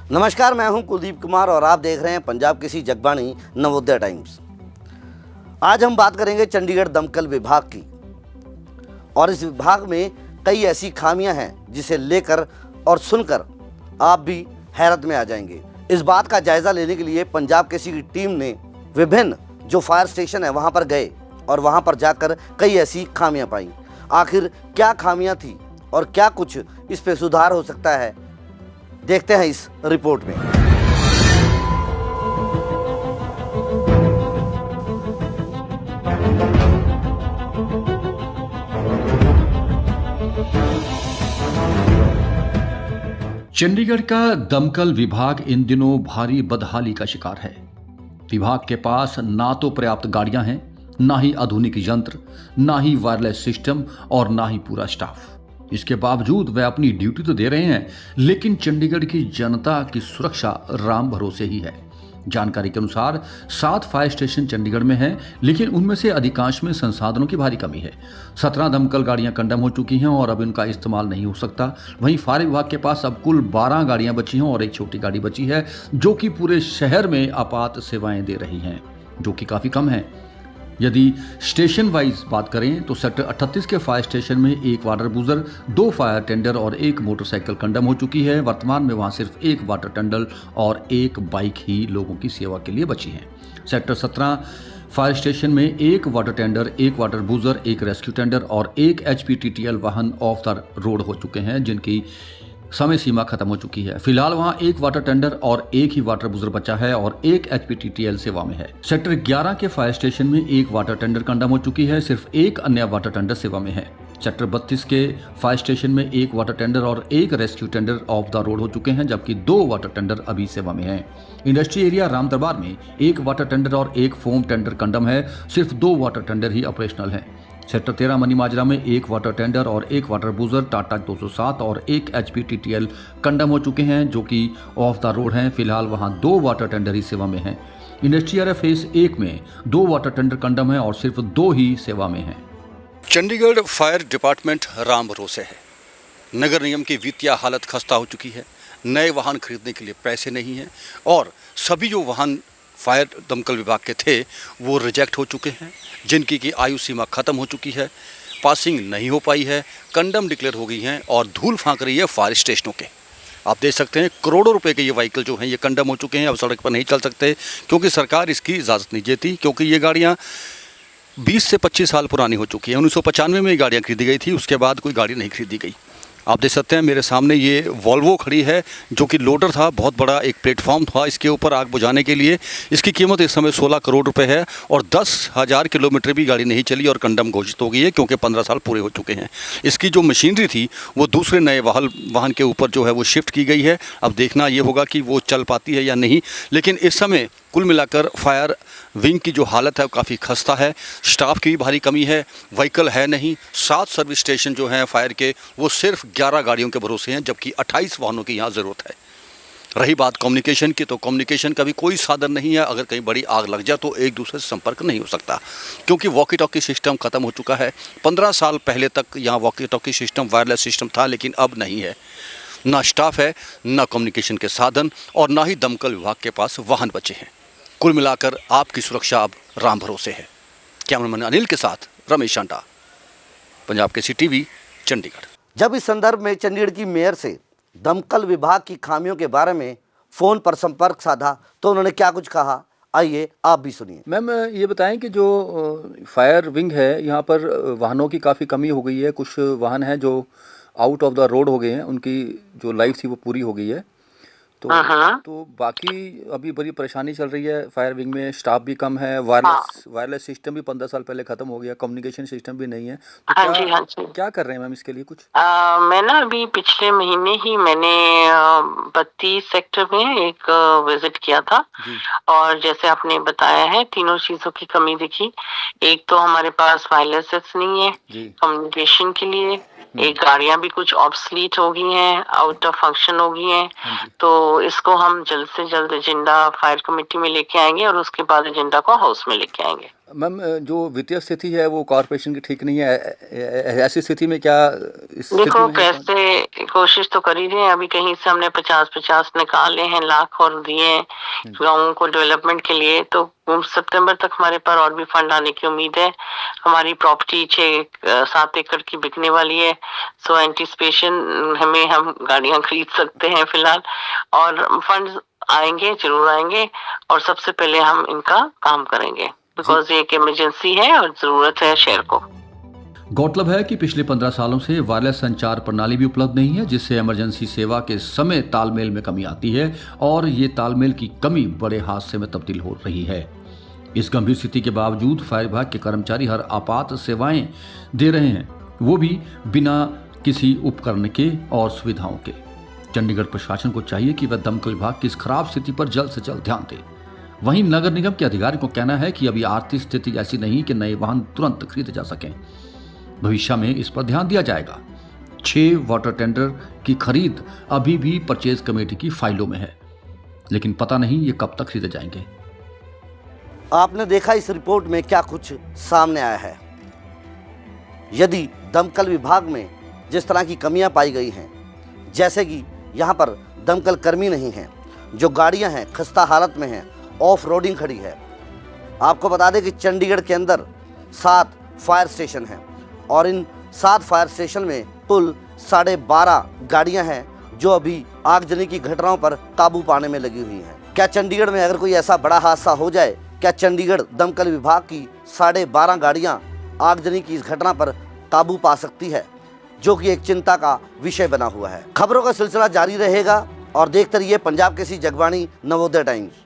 नमस्कार, मैं हूं कुलदीप कुमार और आप देख रहे हैं पंजाब केसरी जगबानी नवोदय टाइम्स। आज हम बात करेंगे चंडीगढ़ दमकल विभाग की। और इस विभाग में कई ऐसी खामियां हैं जिसे लेकर और सुनकर आप भी हैरत में आ जाएंगे। इस बात का जायजा लेने के लिए पंजाब केसरी की टीम ने विभिन्न जो फायर स्टेशन है वहां पर गए और वहां पर जाकर कई ऐसी खामियां पाई। आखिर क्या खामियां थी और क्या कुछ इस पे सुधार हो सकता है, देखते हैं इस रिपोर्ट में। चंडीगढ़ का दमकल विभाग इन दिनों भारी बदहाली का शिकार है। विभाग के पास ना तो पर्याप्त गाड़ियां हैं, ना ही आधुनिक यंत्र, ना ही वायरलेस सिस्टम और ना ही पूरा स्टाफ। इसके बावजूद वे अपनी ड्यूटी तो दे रहे हैं, लेकिन चंडीगढ़ की जनता की सुरक्षा राम भरोसे ही है। जानकारी के अनुसार 7 फायर स्टेशन चंडीगढ़ में हैं, लेकिन उनमें से अधिकांश में संसाधनों की भारी कमी है। 17 दमकल गाड़ियां कंडम हो चुकी हैं और अब इनका इस्तेमाल नहीं हो सकता। वहीं फायर विभाग के पास अब कुल 12 गाड़ियां बची हैं और एक छोटी गाड़ी बची है, जो कि पूरे शहर में आपात सेवाएं दे रही हैं, जो कि काफ़ी कम है। यदि स्टेशन वाइज बात करें तो सेक्टर 38 के फायर स्टेशन में एक वाटर बूजर, 2 फायर टेंडर और एक मोटरसाइकिल कंडम हो चुकी है। वर्तमान में वहां सिर्फ एक वाटर टेंडर और एक बाइक ही लोगों की सेवा के लिए बची है। सेक्टर 17 फायर स्टेशन में एक वाटर टेंडर, एक वाटर बूजर, एक रेस्क्यू टेंडर और एक HPTTL वाहन ऑफ द रोड हो चुके हैं, जिनकी समय सीमा खत्म हो चुकी है। फिलहाल वहां एक वाटर टेंडर और एक ही वाटर बूजर बचा है और एक HPTTL सेवा में है। सेक्टर 11 के फायर स्टेशन में एक वाटर टेंडर कंडम हो चुकी है, सिर्फ एक अन्य वाटर टेंडर सेवा में है। सेक्टर 32 के फायर स्टेशन में एक वाटर टेंडर और एक rescue tender of the road हो चुके हैं, जबकि 2 वाटर टेंडर अभी सेवा में हैं। इंडस्ट्री एरिया राम दरबार में एक वाटर टेंडर और एक फोम टेंडर कंडम है, सिर्फ 2 वाटर टेंडर ही ऑपरेशनल हैं। सेक्टर 13 मनी माजरा में एक वाटर टेंडर और एक वाटर बूजर, टाटा 207 और एक HPTTL कंडम हो चुके हैं, जो कि ऑफ द रोड हैं। फिलहाल वहां 2 वाटर टेंडर ही सेवा में हैं। इंडस्ट्री एरिया फेज 1 में 2 वाटर टेंडर कंडम है और सिर्फ 2 ही सेवा में हैं। चंडीगढ़ फायर डिपार्टमेंट राम भरोसे है। नगर निगम की वित्तीय हालत खस्ता हो चुकी है, नए वाहन खरीदने के लिए पैसे नहीं हैं और सभी जो वाहन फायर दमकल विभाग के थे वो रिजेक्ट हो चुके हैं, जिनकी की आयु सीमा ख़त्म हो चुकी है, पासिंग नहीं हो पाई है, कंडम डिक्लेयर हो गई हैं और धूल फांक रही है फायर स्टेशनों के। आप देख सकते हैं करोड़ों रुपए के ये व्हीकल जो हैं ये कंडम हो चुके हैं, अब सड़क पर नहीं चल सकते क्योंकि सरकार इसकी इजाज़त नहीं देती, क्योंकि ये गाड़ियाँ 20 से 25 साल पुरानी हो चुकी है। 1995 में ये गाड़ियाँ खरीदी गई थी, उसके बाद कोई गाड़ी नहीं खरीदी गई। आप देख सकते हैं मेरे सामने ये वॉल्वो खड़ी है, जो कि लोडर था, बहुत बड़ा एक प्लेटफॉर्म था इसके ऊपर आग बुझाने के लिए। इसकी कीमत इस समय 16 करोड़ रुपए है और 10,000 किलोमीटर भी गाड़ी नहीं चली और कंडम घोषित हो गई है, क्योंकि 15 साल पूरे हो चुके हैं। इसकी जो मशीनरी थी वो दूसरे नए वाहन के ऊपर जो है वो शिफ्ट की गई है। अब देखना ये होगा कि वो चल पाती है या नहीं, लेकिन इस समय कुल मिलाकर फायर विंग की जो हालत है वो काफ़ी खस्ता है। स्टाफ की भी भारी कमी है, व्हीकल है नहीं। 7 सर्विस स्टेशन जो हैं फायर के वो सिर्फ 11 गाड़ियों के भरोसे हैं, जबकि 28 वाहनों की यहाँ ज़रूरत है। रही बात कम्युनिकेशन की, तो कम्युनिकेशन का भी कोई साधन नहीं है। अगर कहीं बड़ी आग लग जाए तो एक दूसरे से संपर्क नहीं हो सकता, क्योंकि वॉकी टॉकी सिस्टम ख़त्म हो चुका है। 15 साल पहले तक यहाँ walkie talkie system, wireless system था, लेकिन अब नहीं है। ना स्टाफ है, ना कम्युनिकेशन के साधन और ना ही दमकल विभाग के पास वाहन बचे हैं। कुल मिलाकर आपकी सुरक्षा अब राम भरोसे है। कैमरामैन अनिल के साथ रमेश शांटा, पंजाब केसरी टीवी, चंडीगढ़। जब इस संदर्भ में चंडीगढ़ की मेयर से दमकल विभाग की खामियों के बारे में फ़ोन पर संपर्क साधा तो उन्होंने क्या कुछ कहा, आइए आप भी सुनिए। मैम, ये बताएं कि जो फायर विंग है यहाँ पर वाहनों की काफ़ी कमी हो गई है। कुछ वाहन हैं जो आउट ऑफ द रोड हो गए हैं, उनकी जो लाइफ थी वो पूरी हो गई है। तो बाकी अभी बड़ी परेशानी चल रही है फायर विंग में। स्टाफ भी कम है, वायरलेस सिस्टम भी 15 साल पहले खत्म हो गया, कम्युनिकेशन सिस्टम भी नहीं है। तो क्या कर रहे हैं मैम इसके लिए कुछ? मैं ना अभी पिछले महीने ही मैंने 32 सेक्टर में एक विजिट किया था और जैसे आपने बताया है तीनों चीजों की कमी दिखी। एक तो हमारे पास वायरलेस नहीं है कम्युनिकेशन के लिए, एक गाड़ियां भी कुछ ऑब्सलीट हो गई हैं, आउट ऑफ फंक्शन हो गई हैं। तो इसको हम जल्द से जल्द एजेंडा फायर कमेटी में लेके आएंगे और उसके बाद एजेंडा को हाउस में लेके आएंगे। मैम जो वित्तीय स्थिति है वो कॉरपोरेशन की ठीक नहीं है। ऐसी स्थिति में क्या इस स्थिति देखो में है? पैसे कोशिश तो कर ही रहे हैं, अभी कहीं से हमने 50-50 निकाले हैं लाख और दिए हैं गाँवों को डेवलपमेंट के लिए, तो सितंबर तक हमारे पास और भी फंड आने की उम्मीद है। हमारी प्रॉपर्टी 6-7 एकड़ की बिकने वाली है, सो एंटिसिपेशन हमें हम गाड़ियां खरीद सकते हैं फिलहाल, और फंड्स आएंगे, जरूर आएंगे, और सबसे पहले हम इनका काम करेंगे बिकॉज ये एक इमरजेंसी है और जरूरत है शहर को। गौरतलब है कि पिछले 15 सालों से वायरलेस संचार प्रणाली भी उपलब्ध नहीं है, जिससे इमरजेंसी सेवा के समय तालमेल में कमी आती है और ये तालमेल की कमी बड़े हादसे में तब्दील हो रही है। इस गंभीर स्थिति के बावजूद फायर विभाग के कर्मचारी हर आपात सेवाएं दे रहे हैं, वो भी बिना किसी उपकरण के और सुविधाओं के। चंडीगढ़ प्रशासन को चाहिए कि वह दमकल विभाग की इस खराब स्थिति पर जल्द से जल्द ध्यान दे। वहीं नगर निगम के अधिकारियों को कहना है कि अभी आर्थिक स्थिति ऐसी नहीं कि नए वाहन तुरंत खरीदे जा सकें। भविष्य में इस पर ध्यान दिया जाएगा। 6 वाटर टेंडर की खरीद अभी भी परचेज कमेटी की फाइलों में है, लेकिन पता नहीं ये कब तक खरीदे जाएंगे। आपने देखा इस रिपोर्ट में क्या कुछ सामने आया है। यदि दमकल विभाग में जिस तरह की कमियां पाई गई हैं, जैसे कि यहाँ पर दमकल कर्मी नहीं हैं, जो गाड़ियाँ हैं खस्ता हालत में हैं, ऑफ रोडिंग खड़ी है। आपको बता दें कि चंडीगढ़ के अंदर 7 फायर स्टेशन हैं और इन 7 फायर स्टेशन में कुल 12.5 गाड़ियां हैं जो अभी आगजनी की घटनाओं पर काबू पाने में लगी हुई हैं। क्या चंडीगढ़ में अगर कोई ऐसा बड़ा हादसा हो जाए, क्या चंडीगढ़ दमकल विभाग की 12.5 गाड़ियां आगजनी की इस घटना पर काबू पा सकती है, जो कि एक चिंता का विषय बना हुआ है। खबरों का सिलसिला जारी रहेगा और देखते रहिए पंजाब केसरी जगबानी नवोदय टाइम्स।